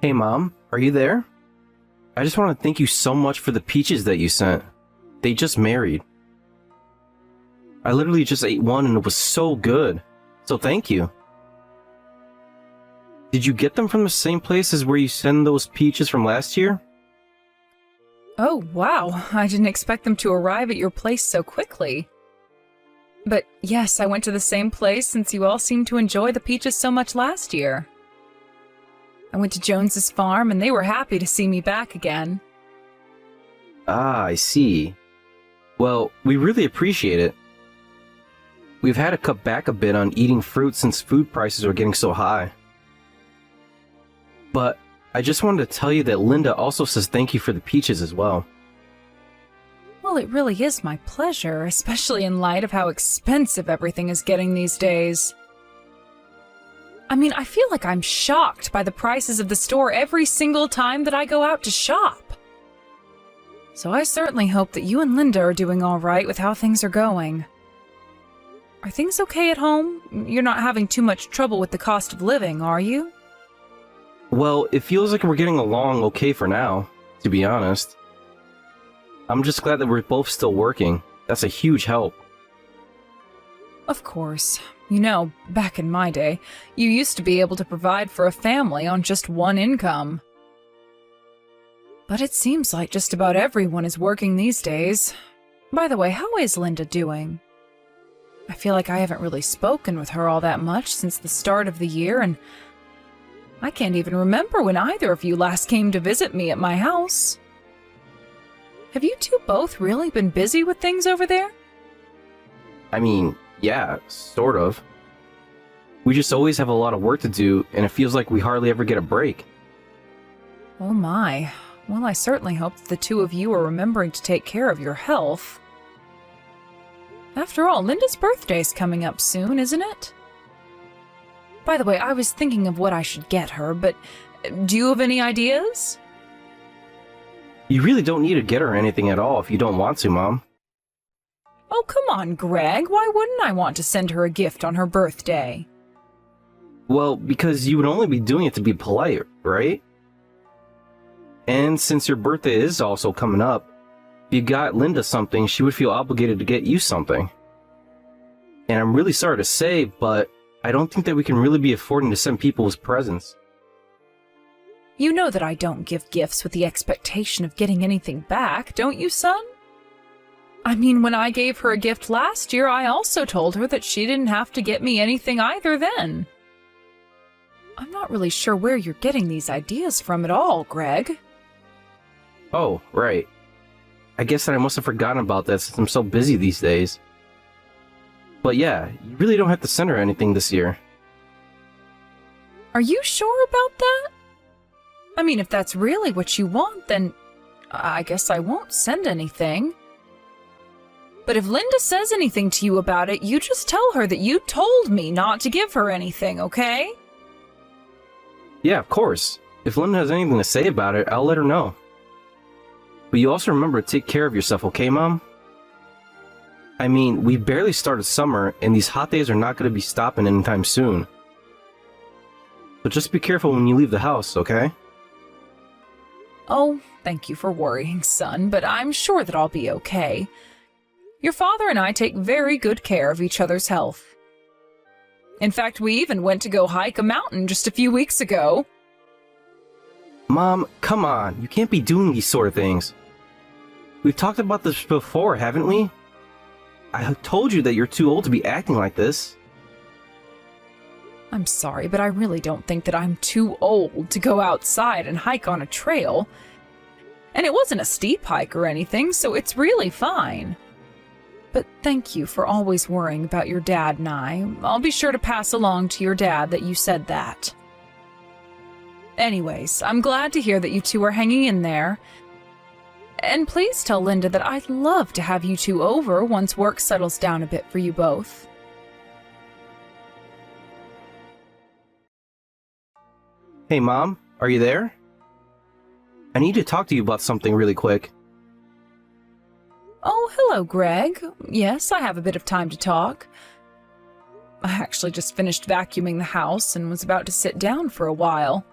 Hey Mom, are you there? I just want to thank you so much for the peaches that you sent. They just married. I literally just ate one and it was so good. So thank you. Did you get them from the same place as where you sent those peaches from last year? Oh, wow. I didn't expect them to arrive at your place so quickly. But yes, I went to the same place since you all seemed to enjoy the peaches so much last year. I went to Jones's farm and they were happy to see me back again. Ah, I see. Well, we really appreciate it. We've had to cut back a bit on eating fruit since food prices are getting so high. But I just wanted to tell you that Linda also says thank you for the peaches as well. Well, it really is my pleasure, especially in light of how expensive everything is getting these days. I mean, I feel like I'm shocked by the prices of the store every single time that I go out to shop. So I certainly hope that you and Linda are doing all right with how things are going. Are things okay at home? You're not having too much trouble with the cost of living, are you? Well, it feels like we're getting along okay for now, to be honest. I'm just glad that we're both still working. That's a huge help. Of course. You know, back in my day, you used to be able to provide for a family on just one income. But it seems like just about everyone is working these days. By the way, how is Linda doing? I feel like I haven't really spoken with her all that much since the start of the year, and I can't even remember when either of you last came to visit me at my house. Have you two both really been busy with things over there? I mean, yeah, sort of. We just always have a lot of work to do, and it feels like we hardly ever get a break. Oh my. Well, I certainly hope that the two of you are remembering to take care of your health. After all, Linda's birthday's coming up soon, isn't it? By the way, I was thinking of what I should get her, but do you have any ideas? You really don't need to get her anything at all if you don't want to, Mom. Oh, come on, Greg. Why wouldn't I want to send her a gift on her birthday? Well, because you would only be doing it to be polite, right? And since your birthday is also coming up, if you got Linda something, she would feel obligated to get you something. And I'm really sorry to say, but I don't think that we can really be affording to send people with presents. You know that I don't give gifts with the expectation of getting anything back, don't you, son? I mean, when I gave her a gift last year, I also told her that she didn't have to get me anything either then. I'm not really sure where you're getting these ideas from at all, Greg. Oh, right. I guess that I must have forgotten about that since I'm so busy these days. But yeah, you really don't have to send her anything this year. Are you sure about that? I mean, if that's really what you want, then I guess I won't send anything. But if Linda says anything to you about it, you just tell her that you told me not to give her anything, okay? Yeah, of course. If Linda has anything to say about it, I'll let her know. But you also remember to take care of yourself, okay, Mom? I mean, we barely started summer, and these hot days are not going to be stopping anytime soon. So just be careful when you leave the house, okay? Oh, thank you for worrying, son, but I'm sure that I'll be okay. Your father and I take very good care of each other's health. In fact, we even went to go hike a mountain just a few weeks ago. Mom, come on. You can't be doing these sort of things. We've talked about this before, haven't we? I told you that you're too old to be acting like this. I'm sorry, but I really don't think that I'm too old to go outside and hike on a trail. And it wasn't a steep hike or anything, so it's really fine. But thank you for always worrying about your dad and I. I'll be sure to pass along to your dad that you said that. Anyways, I'm glad to hear that you two are hanging in there. And please tell Linda that I'd love to have you two over once work settles down a bit for you both. Hey, Mom, are you there? I need to talk to you about something really quick. Oh, hello, Greg. Yes, I have a bit of time to talk. I actually just finished vacuuming the house and was about to sit down for a while.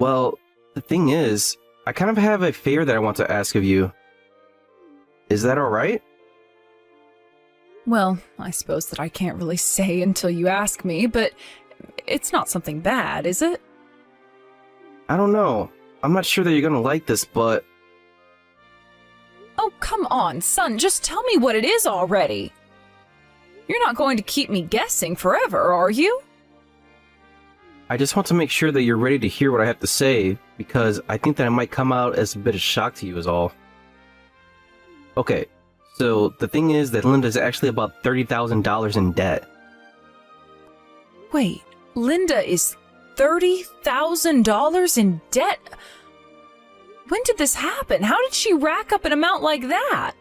Well, the thing is, I kind of have a favor that I want to ask of you. Is that alright? Well, I suppose that I can't really say until you ask me, but it's not something bad, is it? I don't know. I'm not sure that you're gonna like this, but Oh, come on, son, just tell me what it is already. You're not going to keep me guessing forever, are you? I just want to make sure that you're ready to hear what I have to say, because I think that it might come out as a bit of shock to you is all. Okay, so the thing is that Linda's actually about $30,000 in debt. Wait, Linda is $30,000 in debt? When did this happen? How did she rack up an amount like that?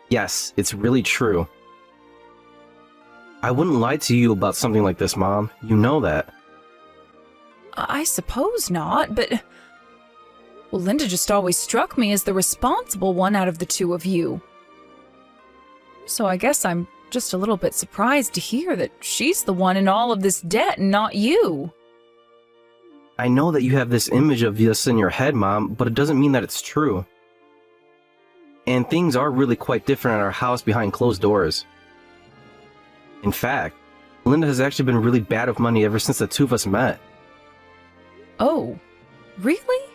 Yes, it's really true. I wouldn't lie to you about something like this, Mom. You know that. I suppose not, but... Well, Linda just always struck me as the responsible one out of the two of you. So I guess I'm just a little bit surprised to hear that she's the one in all of this debt and not you. I know that you have this image of this in your head, Mom, but it doesn't mean that it's true. And things are really quite different at our house behind closed doors. In fact, Linda has actually been really bad with money ever since the two of us met. Oh, really?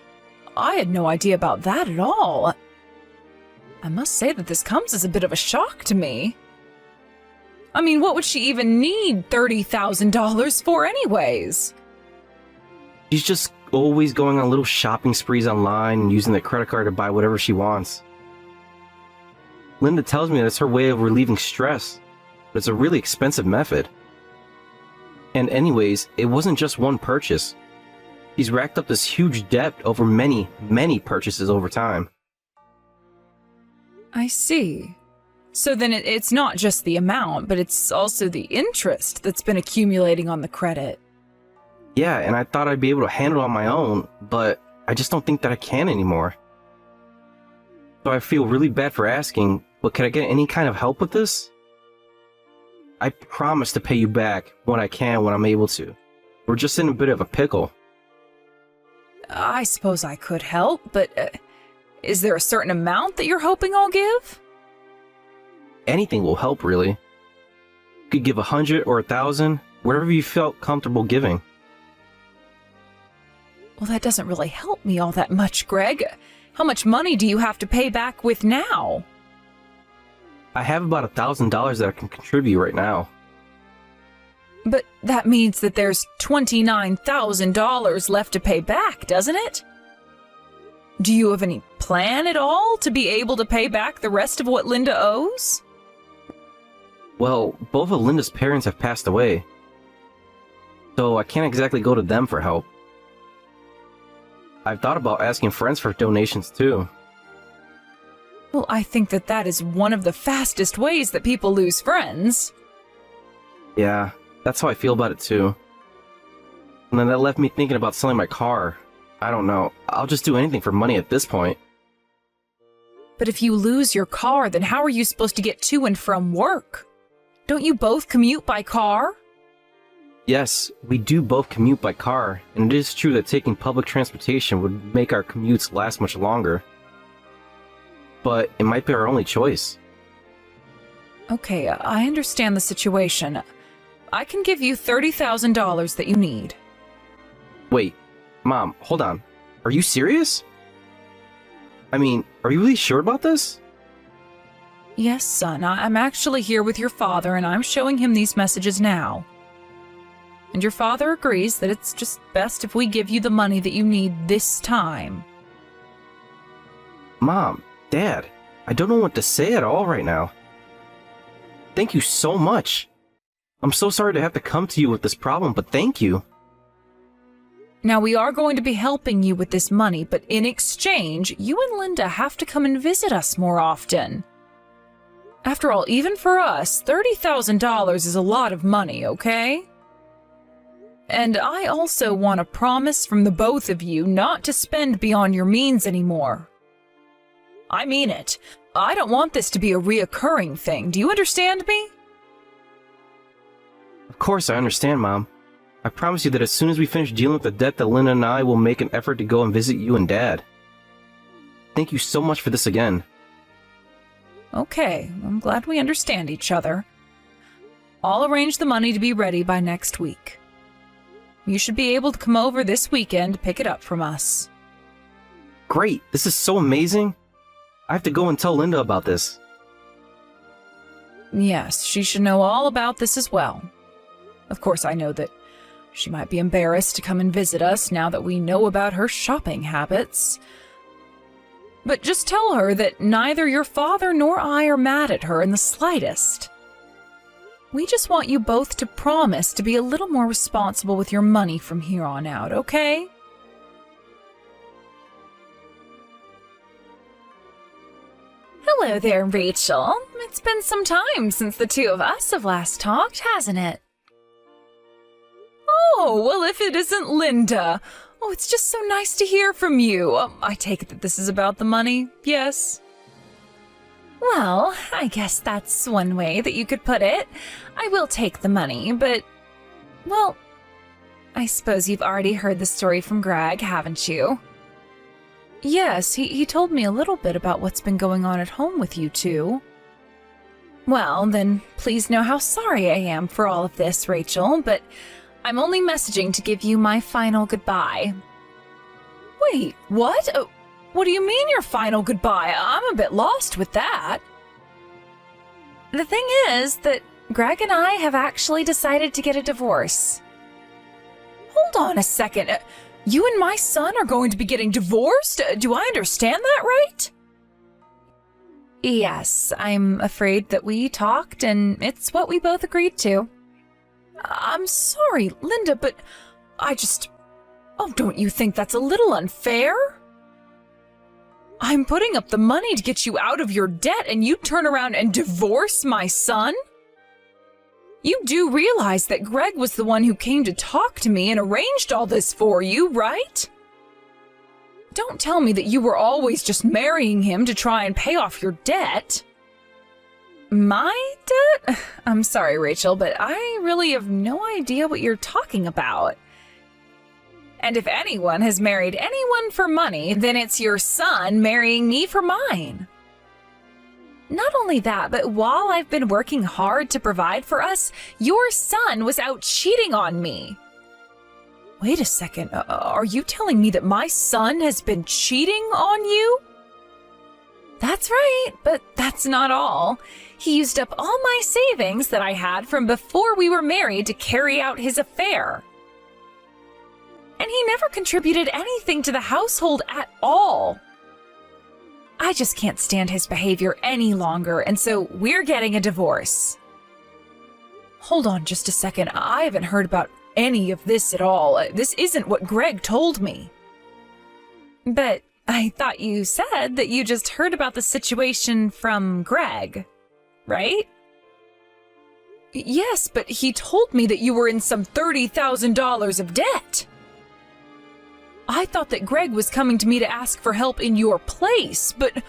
I had no idea about that at all. I must say that this comes as a bit of a shock to me. I mean, what would she even need $30,000 for anyways? She's just always going on little shopping sprees online and using the credit card to buy whatever she wants. Linda tells me that it's her way of relieving stress, but it's a really expensive method. And anyways, it wasn't just one purchase. He's racked up this huge debt over many, many purchases over time. I see. So then it's not just the amount, but it's also the interest that's been accumulating on the credit. Yeah, and I thought I'd be able to handle it on my own, but I just don't think that I can anymore. So I feel really bad for asking, but can I get any kind of help with this? I promise to pay you back when I can, when I'm able to. We're just in a bit of a pickle. I suppose I could help, but is there a certain amount that you're hoping I'll give? Anything will help, really. You could give 100 or 1,000, whatever you felt comfortable giving. Well, that doesn't really help me all that much, Greg. How much money do you have to pay back with now? I have about $1,000 that I can contribute right now. But that means that there's $29,000 left to pay back, doesn't it? Do you have any plan at all to be able to pay back the rest of what Linda owes? Well, both of Linda's parents have passed away, so I can't exactly go to them for help. I've thought about asking friends for donations too. Well, I think that that is one of the fastest ways that people lose friends. Yeah, that's how I feel about it too. And then that left me thinking about selling my car. I don't know. I'll just do anything for money at this point. But if you lose your car, then how are you supposed to get to and from work? Don't you both commute by car? Yes, we do both commute by car, and it is true that taking public transportation would make our commutes last much longer. But it might be our only choice. Okay, I understand the situation. I can give you $30,000 that you need. Wait, Mom, hold on. Are you serious? I mean, are you really sure about this? Yes, son, I'm actually here with your father, and I'm showing him these messages now. And your father agrees that it's just best if we give you the money that you need this time. Mom, Dad, I don't know what to say at all right now. Thank you so much. I'm so sorry to have to come to you with this problem, but thank you. Now, we are going to be helping you with this money, but in exchange, you and Linda have to come and visit us more often. After all, even for us, $30,000 is a lot of money, okay? And I also want a promise from the both of you not to spend beyond your means anymore. I mean it. I don't want this to be a reoccurring thing. Do you understand me? Of course I understand, Mom. I promise you that as soon as we finish dealing with the debt, that Linda and I will make an effort to go and visit you and Dad. Thank you so much for this again. Okay, I'm glad we understand each other. I'll arrange the money to be ready by next week. You should be able to come over this weekend to pick it up from us. Great, this is so amazing. I have to go and tell Linda about this. Yes, she should know all about this as well. Of course, I know that she might be embarrassed to come and visit us now that we know about her shopping habits. But just tell her that neither your father nor I are mad at her in the slightest. We just want you both to promise to be a little more responsible with your money from here on out, okay? Hello there, Rachel. It's been some time since the two of us have last talked, hasn't it? Oh, well, if it isn't Linda. Oh, it's just so nice to hear from you. I take it that this is about the money, yes? Well, I guess that's one way that you could put it. I will take the money, but, well, I suppose you've already heard the story from Greg, haven't you? Yes, he told me a little bit about what's been going on at home with you two. Well, then please know how sorry I am for all of this, Rachel, but I'm only messaging to give you my final goodbye. Wait, what? What do you mean your final goodbye? I'm a bit lost with that. The thing is that Greg and I have actually decided to get a divorce. Hold on a second. You and my son are going to be getting divorced? Do I understand that right? Yes, I'm afraid that we talked and it's what we both agreed to. I'm sorry, Linda, but Oh, don't you think that's a little unfair? I'm putting up the money to get you out of your debt and you turn around and divorce my son? You do realize that Greg was the one who came to talk to me and arranged all this for you, right? Don't tell me that you were always just marrying him to try and pay off your debt. My debt? I'm sorry, Rachel, but I really have no idea what you're talking about. And if anyone has married anyone for money, then it's your son marrying me for mine. Not only that, but while I've been working hard to provide for us, your son was out cheating on me. Wait a second, are you telling me that my son has been cheating on you? That's right, but that's not all. He used up all my savings that I had from before we were married to carry out his affair. And he never contributed anything to the household at all. I just can't stand his behavior any longer, and so we're getting a divorce. Hold on just a second. I haven't heard about any of this at all. This isn't what Greg told me. But I thought you said that you just heard about the situation from Greg, right? Yes, but he told me that you were in some $30,000 of debt. I thought that Greg was coming to me to ask for help in your place, but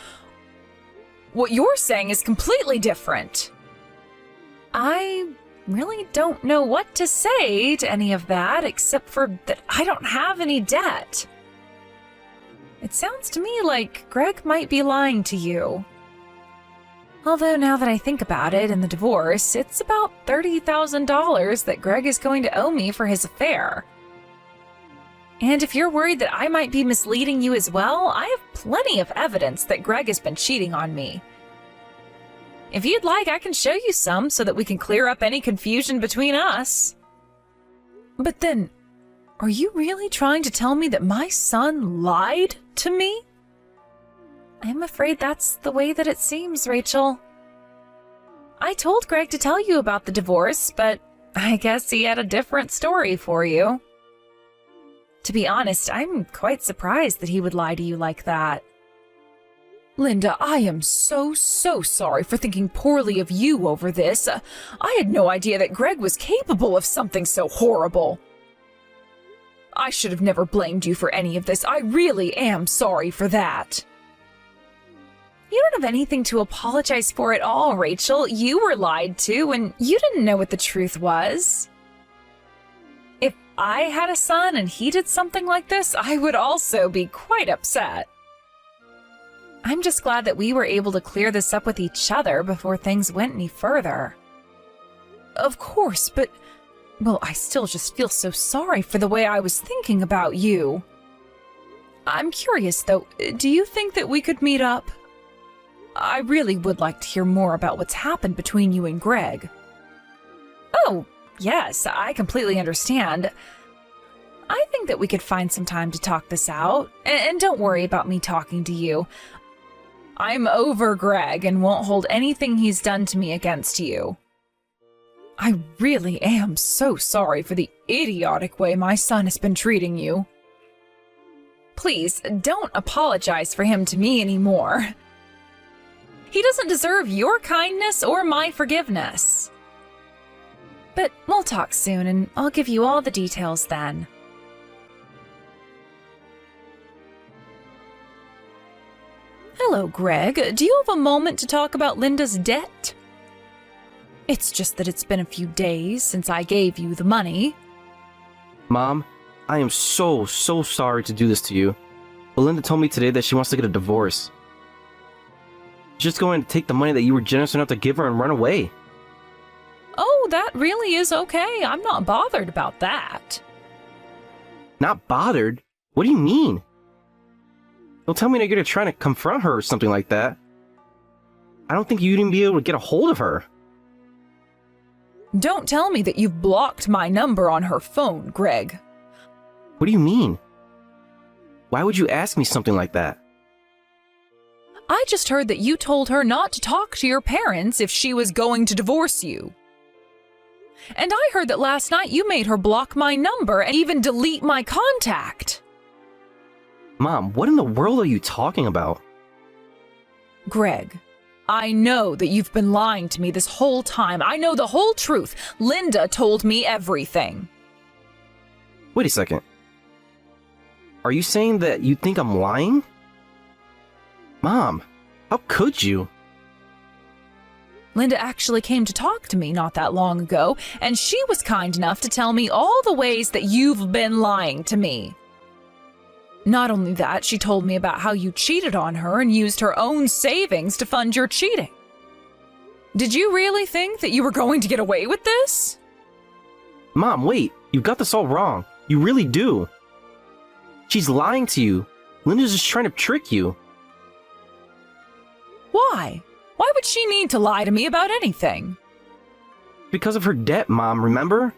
what you're saying is completely different. I really don't know what to say to any of that, except for that I don't have any debt. It sounds to me like Greg might be lying to you. Although now that I think about it, in the divorce, it's about $30,000 that Greg is going to owe me for his affair. And if you're worried that I might be misleading you as well, I have plenty of evidence that Greg has been cheating on me. If you'd like, I can show you some so that we can clear up any confusion between us. But then, are you really trying to tell me that my son lied to me? I'm afraid that's the way that it seems, Rachel. I told Greg to tell you about the divorce, but I guess he had a different story for you. To be honest, I'm quite surprised that he would lie to you like that. Linda, I am so sorry for thinking poorly of you over this. I had no idea that Greg was capable of something so horrible. I should have never blamed you for any of this. I really am sorry for that. You don't have anything to apologize for at all, Rachel. You were lied to, and you didn't know what the truth was. I had a son and he did something like this, I would also be quite upset. I'm just glad that we were able to clear this up with each other before things went any further. Of course, but, well, I still just feel so sorry for the way I was thinking about you. I'm curious, though, do you think that we could meet up? I really would like to hear more about what's happened between you and Greg. Oh, yes, I completely understand. I think that we could find some time to talk this out, and don't worry about me talking to you. I'm over Greg and won't hold anything he's done to me against you. I really am so sorry for the idiotic way my son has been treating you. Please, don't apologize for him to me anymore. He doesn't deserve your kindness or my forgiveness. But we'll talk soon, and I'll give you all the details then. Hello, Greg. Do you have a moment to talk about Linda's debt? It's just that it's been a few days since I gave you the money. Mom, I am so sorry to do this to you. But Linda told me today that she wants to get a divorce. She's just going to take the money that you were generous enough to give her and run away. Oh, that really is okay. I'm not bothered about that. Not bothered? What do you mean? Don't tell me that you're trying to confront her or something like that. I don't think you'd even be able to get a hold of her. Don't tell me that you've blocked my number on her phone, Greg. What do you mean? Why would you ask me something like that? I just heard that you told her not to talk to your parents if she was going to divorce you. And I heard that last night you made her block my number and even delete my contact. Mom, what in the world are you talking about? Greg, I know that you've been lying to me this whole time. I know the whole truth. Linda told me everything. Wait a second. Are you saying that you think I'm lying? Mom, how could you? Linda actually came to talk to me not that long ago, and she was kind enough to tell me all the ways that you've been lying to me. Not only that, she told me about how you cheated on her and used her own savings to fund your cheating. Did you really think that you were going to get away with this? Mom, wait. You got this all wrong. You really do. She's lying to you. Linda's just trying to trick you. Why? Why would she need to lie to me about anything? Because of her debt, Mom, remember?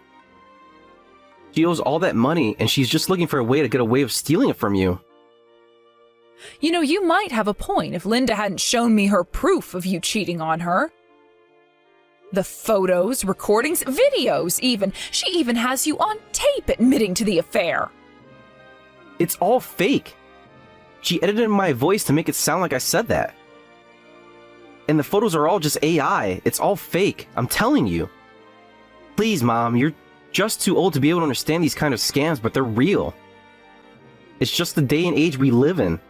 She owes all that money, and she's just looking for a way to get away with stealing it from you. You know, you might have a point if Linda hadn't shown me her proof of you cheating on her. The photos, recordings, videos even. She even has you on tape admitting to the affair. It's all fake. She edited my voice to make it sound like I said that. And the photos are all just AI. It's all fake. I'm telling you. Please, Mom, you're just too old to be able to understand these kind of scams, but they're real. It's just the day and age we live in.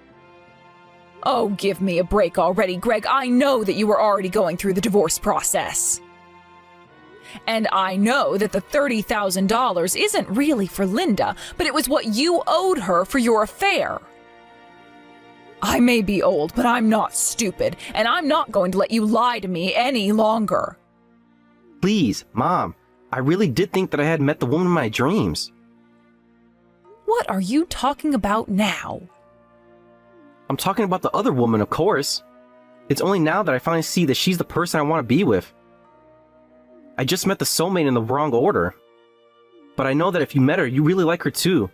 Oh, give me a break already, Greg. I know that you were already going through the divorce process. And I know that the $30,000 isn't really for Linda, but it was what you owed her for your affair. I may be old, but I'm not stupid, and I'm not going to let you lie to me any longer. Please, Mom, I really did think that I had met the woman of my dreams. What are you talking about now? I'm talking about the other woman, of course. It's only now that I finally see that she's the person I want to be with. I just met the soulmate in the wrong order. But I know that if you met her, you really like her too.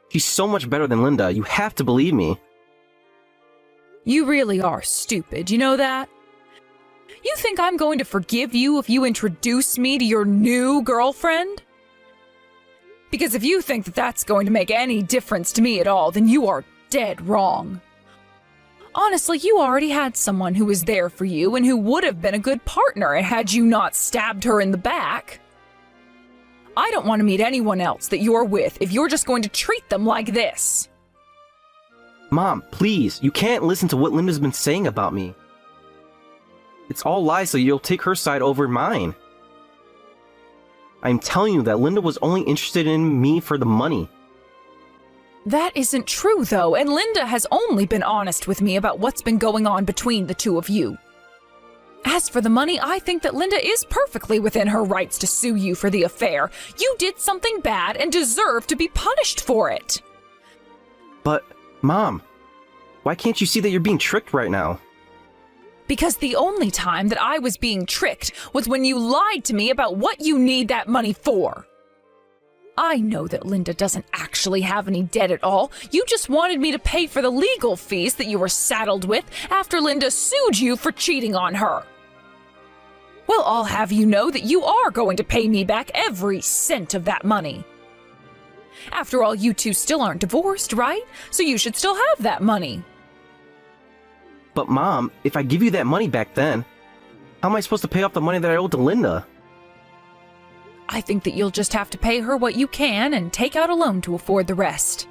She's so much better than Linda. You have to believe me. You really are stupid, you know that? You think I'm going to forgive you if you introduce me to your new girlfriend? Because if you think that that's going to make any difference to me at all, then you are dead wrong. Honestly, you already had someone who was there for you and who would have been a good partner had you not stabbed her in the back. I don't want to meet anyone else that you're with if you're just going to treat them like this. Mom, please, you can't listen to what Linda's been saying about me. It's all lies, so you'll take her side over mine. I'm telling you that Linda was only interested in me for the money. That isn't true, though, and Linda has only been honest with me about what's been going on between the two of you. As for the money, I think that Linda is perfectly within her rights to sue you for the affair. You did something bad and deserve to be punished for it. But, Mom, why can't you see that you're being tricked right now? Because the only time that I was being tricked was when you lied to me about what you need that money for. I know that Linda doesn't actually have any debt at all. You just wanted me to pay for the legal fees that you were saddled with after Linda sued you for cheating on her. Well, I'll have you know that you are going to pay me back every cent of that money. After all, you two still aren't divorced, right? So you should still have that money. But Mom, if I give you that money back then, how am I supposed to pay off the money that I owed to Linda? I think that you'll just have to pay her what you can and take out a loan to afford the rest.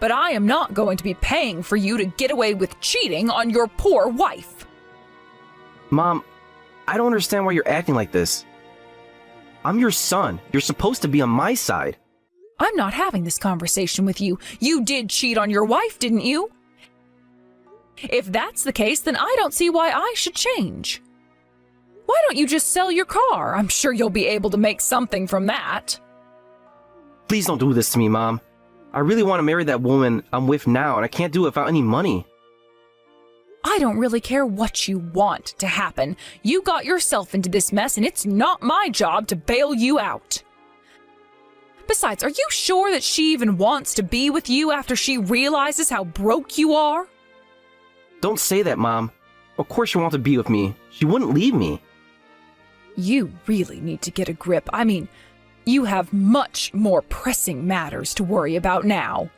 But I am not going to be paying for you to get away with cheating on your poor wife. Mom, I don't understand why you're acting like this. I'm your son. You're supposed to be on my side. I'm not having this conversation with you. You did cheat on your wife, didn't you? If that's the case, then I don't see why I should change. Why don't you just sell your car? I'm sure you'll be able to make something from that. Please don't do this to me, Mom. I really want to marry that woman I'm with now, and I can't do it without any money. I don't really care what you want to happen. You got yourself into this mess, and it's not my job to bail you out. Besides, are you sure that she even wants to be with you after she realizes how broke you are? Don't say that, Mom. Of course she wants to be with me. She wouldn't leave me. You really need to get a grip. I mean, you have much more pressing matters to worry about now.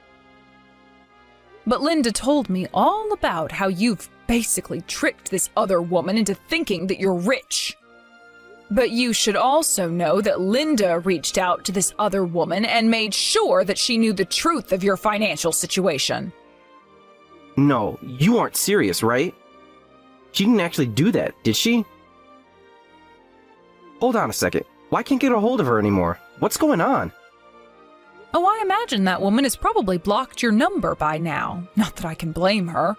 But Linda told me all about how you've basically tricked this other woman into thinking that you're rich. But you should also know that Linda reached out to this other woman and made sure that she knew the truth of your financial situation. No, you aren't serious, right? She didn't actually do that, did she? Hold on a second. Why can't I get a hold of her anymore? What's going on? Oh, I imagine that woman has probably blocked your number by now. Not that I can blame her.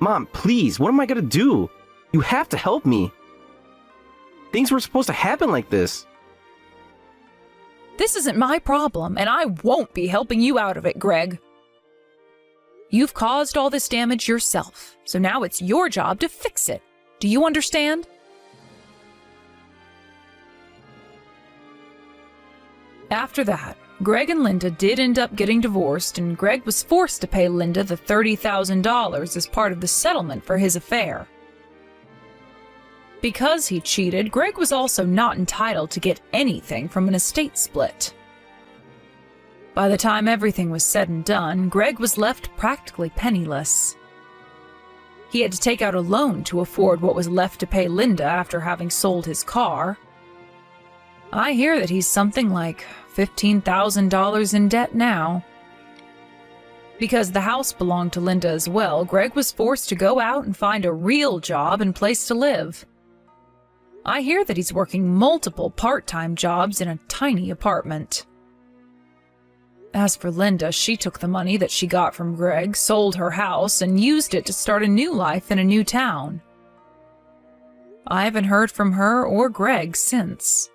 Mom, please, what am I gonna do? You have to help me. Things were supposed to happen like this. This isn't my problem, and I won't be helping you out of it, Greg. You've caused all this damage yourself, so now it's your job to fix it. Do you understand? After that, Greg and Linda did end up getting divorced, and Greg was forced to pay Linda the $30,000 as part of the settlement for his affair. Because he cheated, Greg was also not entitled to get anything from an estate split. By the time everything was said and done, Greg was left practically penniless. He had to take out a loan to afford what was left to pay Linda after having sold his car. I hear that he's something like $15,000 in debt now. Because the house belonged to Linda as well, Greg was forced to go out and find a real job and place to live. I hear that he's working multiple part-time jobs in a tiny apartment. As for Linda, she took the money that she got from Greg, sold her house, and used it to start a new life in a new town. I haven't heard from her or Greg since.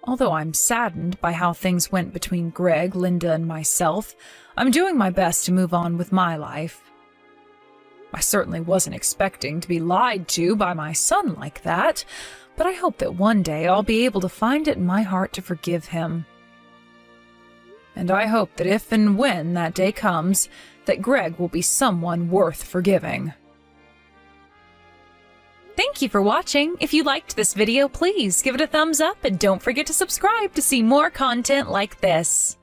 Although I'm saddened by how things went between Greg, Linda, and myself, I'm doing my best to move on with my life. I certainly wasn't expecting to be lied to by my son like that, but I hope that one day I'll be able to find it in my heart to forgive him. And I hope that if and when that day comes, that Greg will be someone worth forgiving. Thank you for watching. If you liked this video, please give it a thumbs up and don't forget to subscribe to see more content like this.